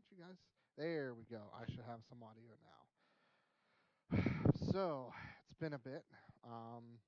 Can't you guys? There we go. I should have some audio now. So it's been a bit. Um,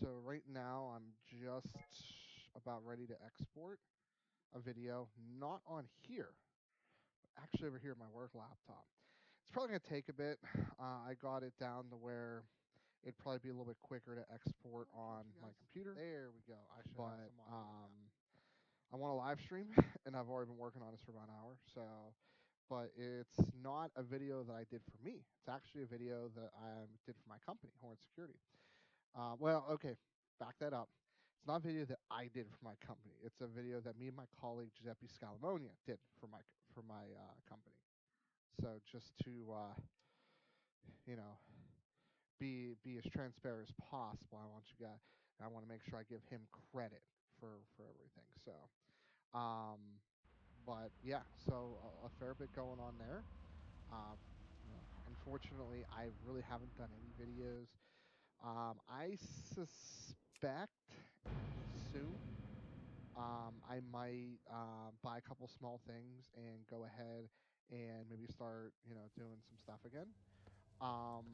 so right now I'm just about ready to export a video, not on here, but actually over here at my work laptop. It's probably gonna take a bit. I got it down to where it'd probably be a little bit quicker to export on my computer. There we go. I should have some audio now. I want to live stream, and I've already been working on this for about an hour. But it's not a video that I did for me. It's actually a video that I did for my company, Horn Security. Okay, back that up. It's not a video that I did for my company. It's a video that me and my colleague Giuseppe Scalamonia did for my company. So just to you know be as transparent as possible, I want to make sure I give him credit for everything. Um, but yeah, so a fair bit going on there. Unfortunately, I really haven't done any videos. I suspect soon I might buy a couple small things and go ahead and maybe start, doing some stuff again. Um,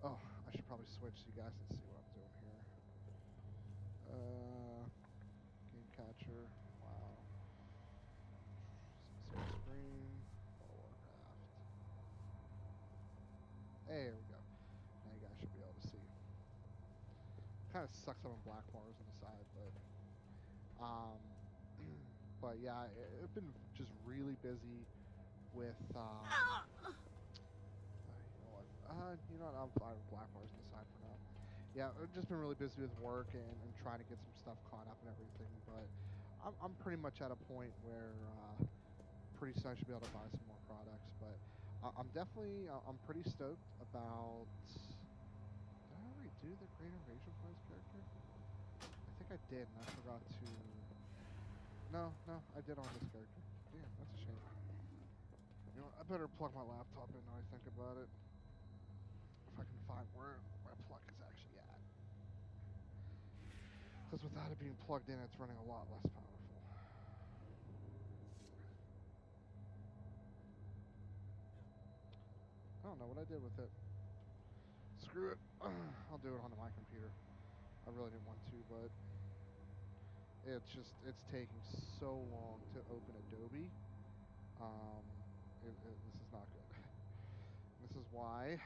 oh, I should probably switch so you guys can see what I'm doing here. Game catcher. Wow. Split screen. World of Warcraft. There we go. Now you guys should be able to see. Kind of sucks having black bars on the side, um, but yeah, I've been just really busy with you know what? I'm fine with black bars on the side for now. Yeah, I've just been really busy with work and trying to get some stuff caught up and everything. But I'm pretty much at a point where pretty soon I should be able to buy some more products. But I'm pretty stoked about. Did I already do the Great Invasion Plans character? I think I did, and I forgot to. No, I did on this character. Damn, that's a shame. You know, I better plug my laptop in now I think about it. If I can find where my plug is actually at. Because without it being plugged in, it's running a lot less powerful. I don't know what I did with it. Screw it. I'll do it onto my computer. I really didn't want to, but it's taking so long to open Adobe. This is not good. This is why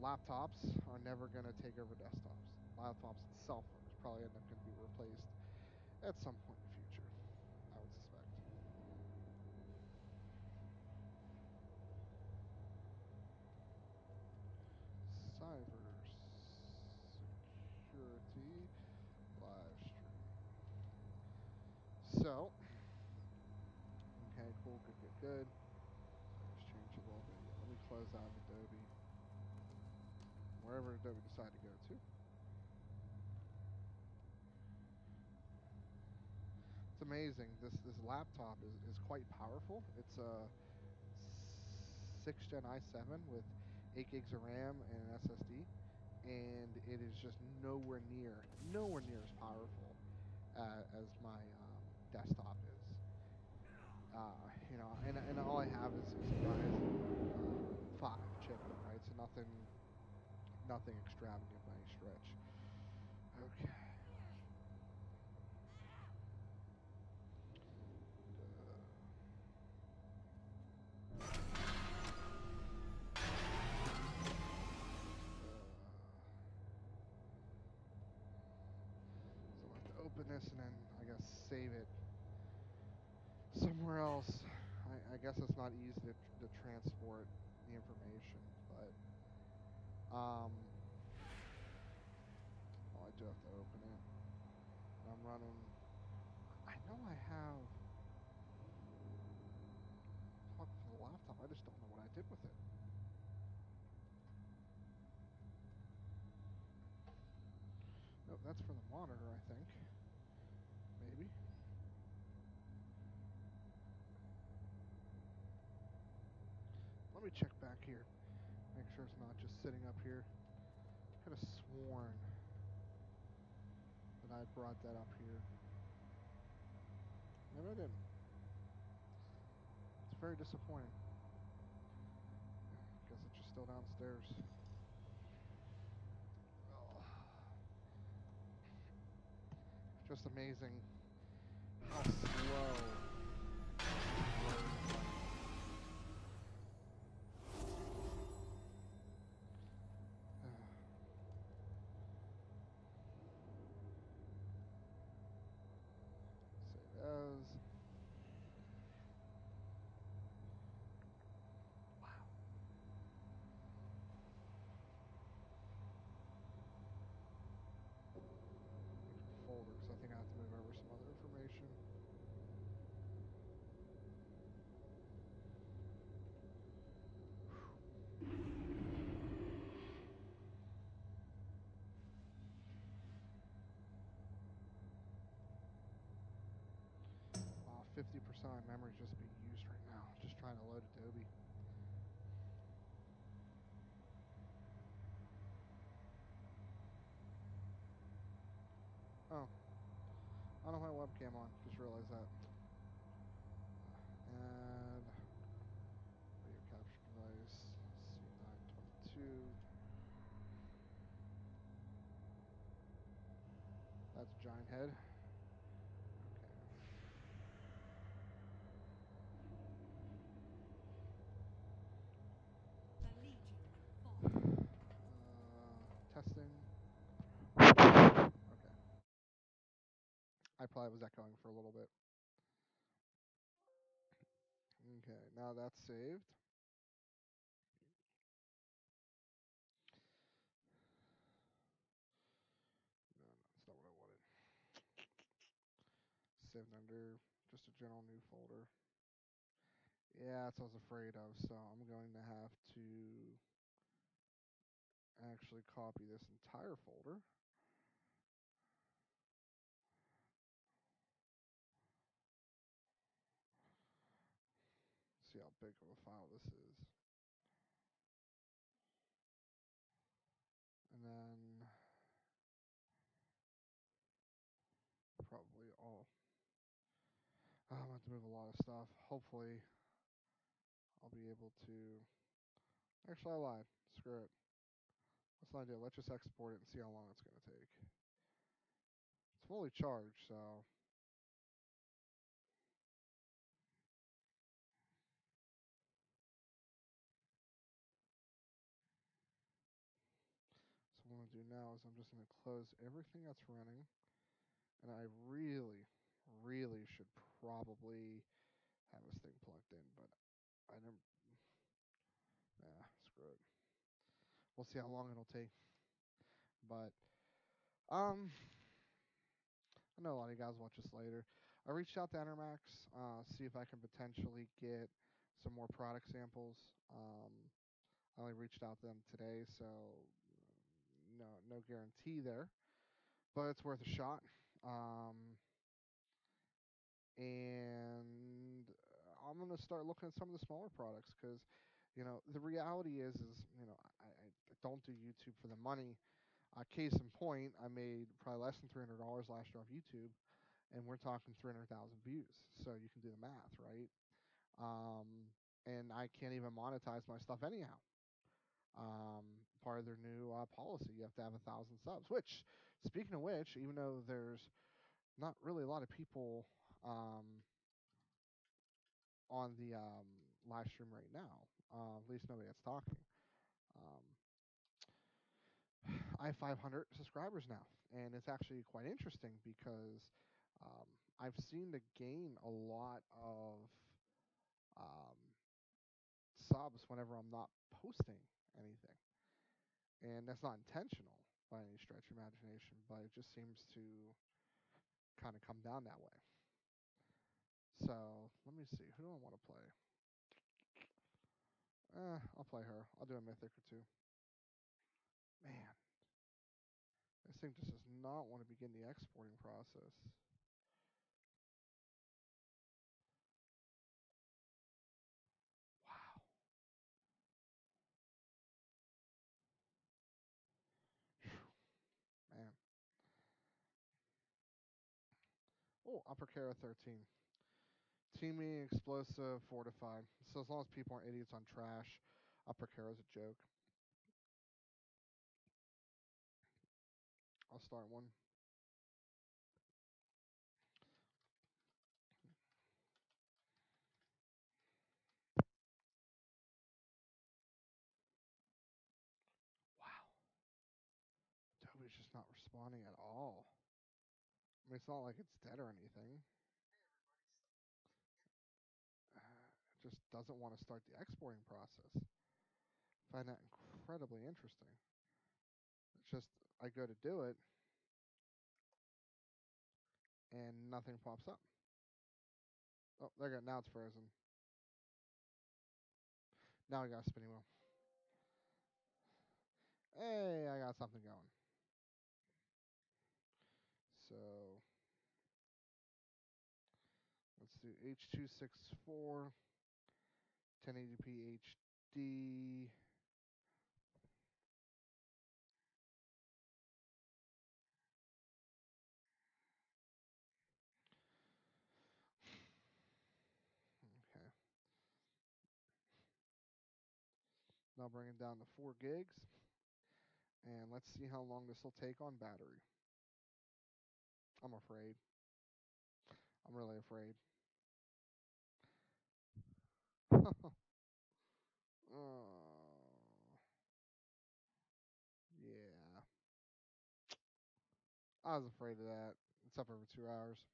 laptops are never going to take over desktops. Laptops and cell phones probably end up going to be replaced at some point in the future, I would suspect. Cyber security live stream. So, okay, cool, good. So I just changed a little bit. Yeah, let me close out of Adobe. Wherever Adobe decide to go to. It's amazing. This laptop is quite powerful. It's a 6th gen i7 with 8 gigs of RAM and an SSD, and it is just nowhere near as powerful as my desktop is. And all I have is a Ryzen 5 chip, right? So nothing extravagant by any stretch. Okay. So I'll have to open this and then I guess save it somewhere else. I guess it's not easy to transport the information, but um, well, I do have to open it. And I'm running. I know I have plug for the laptop. I just don't know what I did with it. Nope, that's for the monitor, I think. Maybe. Let me check back here. Make sure it's not just sitting up here. I could have sworn that I brought that up here. Maybe I didn't. It's very disappointing. Guess it's just still downstairs. Oh. Just amazing how slow. Save as. Wow. Folder, because I think I have to move over some other information. Wow, 50% of my memory is just being used right now. Just trying to load Adobe. Oh, I don't have my webcam on. Just realized that. And video capture device C922. That's a giant head. Okay. Testing. Okay. I probably was echoing for a little bit. Okay, now that's saved. No, that's not what I wanted. Saved under just a general new folder. Yeah, that's what I was afraid of. So I'm going to have to actually copy this entire folder. See how big of a file this is. And then probably all. I'm going to have to move a lot of stuff. Hopefully, I'll be able to. Actually, I lied. Screw it. Let's not do it. Let's just export it and see how long it's going to take. It's fully charged, so. So what I'm going to do now is I'm just going to close everything that's running. And I really should probably have this thing plugged in, but I never. Screw it. We'll see how long it'll take. But um, I know a lot of you guys watch this later. I reached out to Enermax, see if I can potentially get some more product samples. I only reached out to them today, so no guarantee there, but it's worth a shot. And I'm gonna start looking at some of the smaller products because, the reality is I don't do YouTube for the money. Case in point, I made probably less than $300 last year off YouTube, and we're talking 300,000 views. So you can do the math, right? And I can't even monetize my stuff anyhow. Part of their new policy, you have to have 1,000 subs. Which, speaking of which, even though there's not really a lot of people on the live stream right now, at least nobody that's talking. Um, I have 500 subscribers now, and it's actually quite interesting because I've seen to gain a lot of um, subs whenever I'm not posting anything, and that's not intentional by any stretch of imagination, but it just seems to kind of come down that way. So let me see, who do I want to play? I'll play her. I'll do a mythic or two. Man, this thing just does not want to begin the exporting process. Wow. Man. Oh, Upper Kara 13. Teamy, explosive, fortified. So as long as people aren't idiots on trash, I'll procure as a joke. I'll start one. Wow. Adobe's just not responding at all. I mean, it's not like it's dead or anything. It just doesn't want to start the exporting process. Find that incredibly interesting. It's just, I go to do it, and nothing pops up. Oh, there you go. Now it's frozen. Now I got a spinning wheel. Hey, I got something going. So let's do H.264, 1080p HD. Okay. Now bring it down to 4 gigs. And let's see how long this will take on battery. I'm afraid. I'm really afraid. Oh, yeah. I was afraid of that. It's up over 2 hours.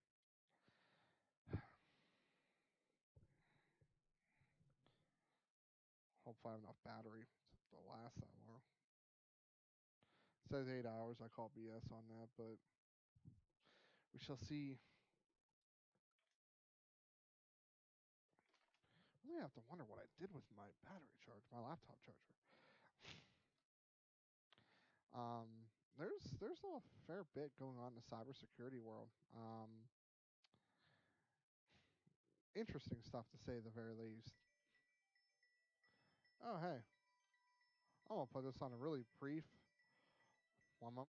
Hopefully I have enough battery to last that long. It says 8 hours. I call BS on that, but we shall see. I really have to wonder what I did with my battery charge, my laptop charger. There's a fair bit going on in the cybersecurity world. Interesting stuff to say the very least. Oh hey, I'm gonna put this on a really brief one month.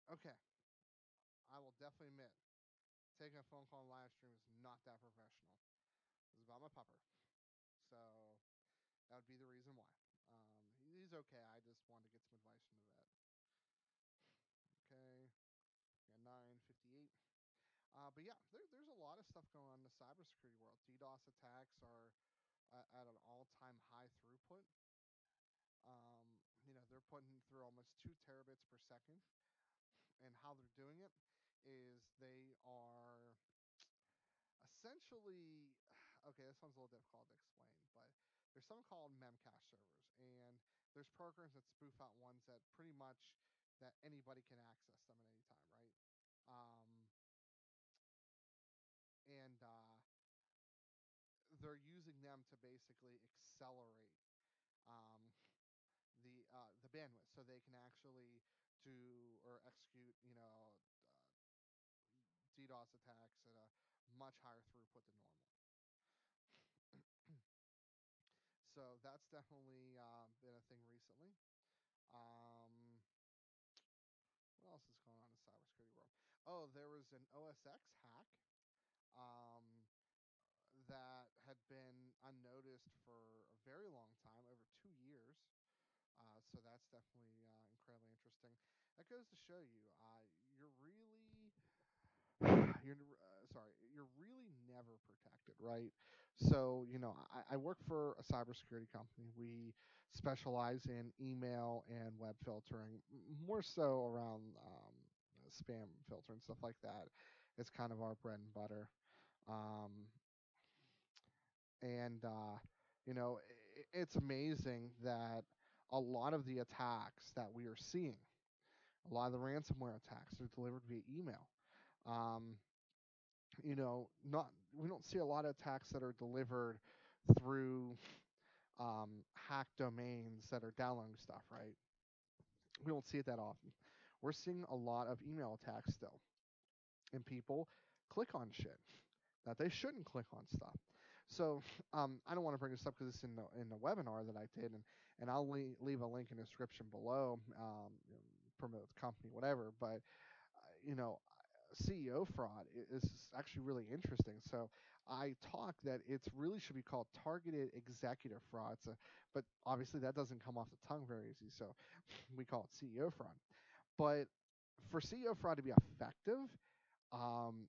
Okay, I will definitely admit taking a phone call on live stream is not that professional. This is about my pupper, so that would be the reason why. He's okay. I just wanted to get some advice from the vet. Okay, got 958. But yeah, there's a lot of stuff going on in the cybersecurity world. DDoS attacks are at an all-time high throughput. They're putting through almost 2 terabits per second, and how they're doing it is they are essentially okay. This one's a little difficult to explain, but there's something called memcache servers, and there's programs that spoof out ones that pretty much that anybody can access them at any time, right? Um, and They're using them to basically accelerate um, the bandwidth, so they can actually do or execute, DDoS attacks at a much higher throughput than normal. So that's definitely been a thing recently. Um, what else is going on in the cybersecurity world? Oh, there was an OSX hack um, that had been unnoticed for a very long time, over 2 years. So that's definitely incredibly interesting. That goes to show you, you're really you're really never protected, right? So I work for a cybersecurity company. We specialize in email and web filtering, more so around spam filter and stuff like that. It's kind of our bread and butter. Um, and it's amazing that a lot of the attacks that we are seeing, a lot of the ransomware attacks, are delivered via email. Um, not we don't see a lot of attacks that are delivered through hacked domains that are downloading stuff, right? We don't see it that often. We're seeing a lot of email attacks still, and people click on shit that they shouldn't click on stuff. So I don't want to bring this up because it's in the webinar that I did, and I'll leave a link in the description below. Promote the company, whatever. But you know, CEO fraud is actually really interesting. So I talk that it really should be called targeted executive fraud. So, but obviously that doesn't come off the tongue very easy. So we call it CEO fraud. But for CEO fraud to be effective, um,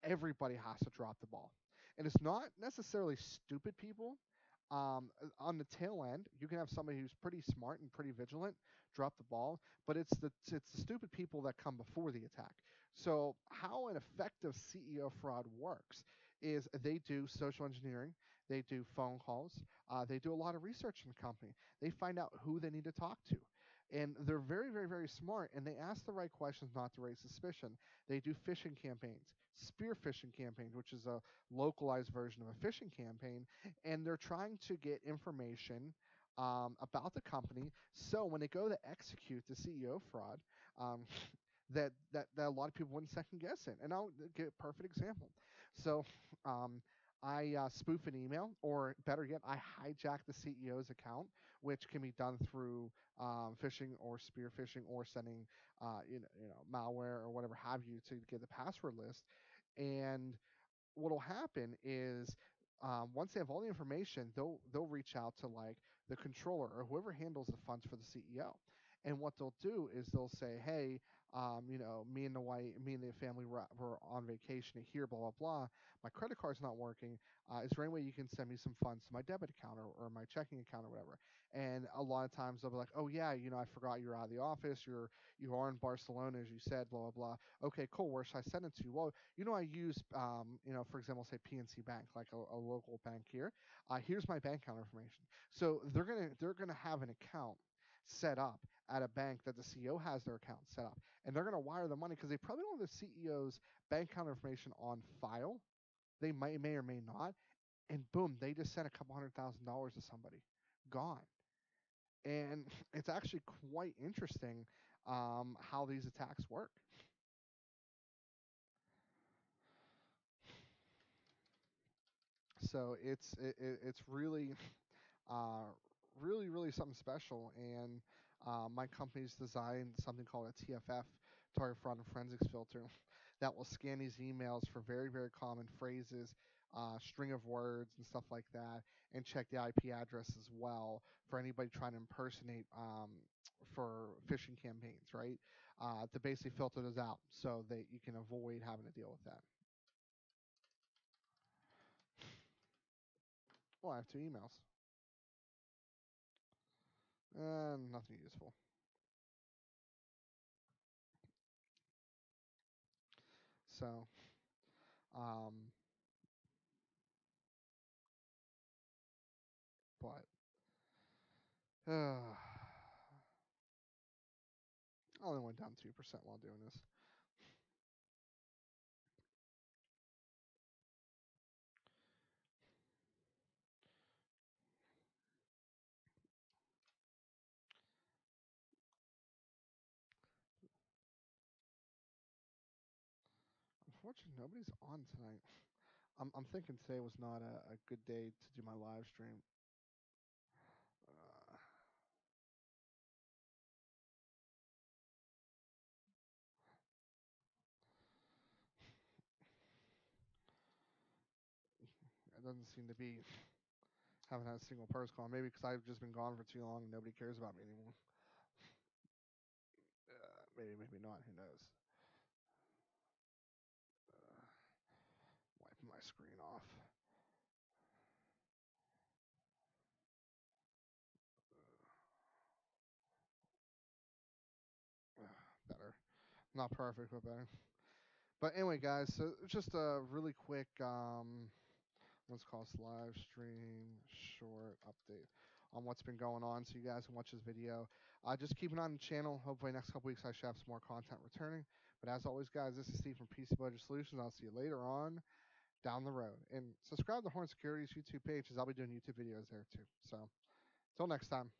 everybody has to drop the ball. And it's not necessarily stupid people. On the tail end, you can have somebody who's pretty smart and pretty vigilant drop the ball, but it's the stupid people that come before the attack. So how an effective CEO fraud works is they do social engineering, they do phone calls, they do a lot of research in the company. They find out who they need to talk to. And they're very, very, very smart, and they ask the right questions not to raise suspicion. They do phishing campaigns, spear phishing campaigns, which is a localized version of a phishing campaign, and they're trying to get information about the company. So when they go to execute the CEO fraud, um, that a lot of people wouldn't second guess it. And I'll give a perfect example. So um, I spoof an email, or better yet, I hijack the CEO's account, which can be done through phishing or spear phishing or sending malware or whatever have you to get the password list. And what'll happen is once they have all the information, they'll reach out to like the controller or whoever handles the funds for the CEO. And what they'll do is they'll say, hey, me and the family were on vacation here, blah blah blah. My credit card's not working. Is there any way you can send me some funds to my debit account or my checking account or whatever? And a lot of times they'll be like, oh yeah, I forgot you're out of the office. You are in Barcelona as you said, blah blah blah. Okay, cool. Where should I send it to? Well, I use, for example, say PNC Bank, like a local bank here. Here's my bank account information. So they're gonna have an account set up at a bank that the CEO has their account set up, and they're gonna wire the money because they probably don't have the CEO's bank account information on file. They may or may not, and boom, they just sent a couple $100,000 to somebody, gone. And it's actually quite interesting how these attacks work. So it's really really something special. And my company's designed something called a TFF, target fraud and forensics filter, that will scan these emails for very very common phrases, string of words and stuff like that, and check the IP address as well for anybody trying to impersonate for phishing campaigns, right? To basically filter those out so that you can avoid having to deal with that. Well, I have two emails. Nothing useful. So, um, but I only went down 2% while doing this. Unfortunately, nobody's on tonight. I'm thinking today was not a good day to do my live stream. Uh, it doesn't seem to be, haven't had a single person call. Maybe because I've just been gone for too long and nobody cares about me anymore. Maybe not. Who knows? Uh, Wiping my screen off. Not perfect, but better. But anyway, guys, so just a really quick let's call this live stream short update on what's been going on, so you guys can watch this video. Just keep an eye on the channel. Hopefully, next couple weeks I should have some more content returning. But as always, guys, this is Steve from PC Budget Solutions. I'll see you later on down the road. And subscribe to Horn Security's YouTube page, as I'll be doing YouTube videos there too. So, till next time.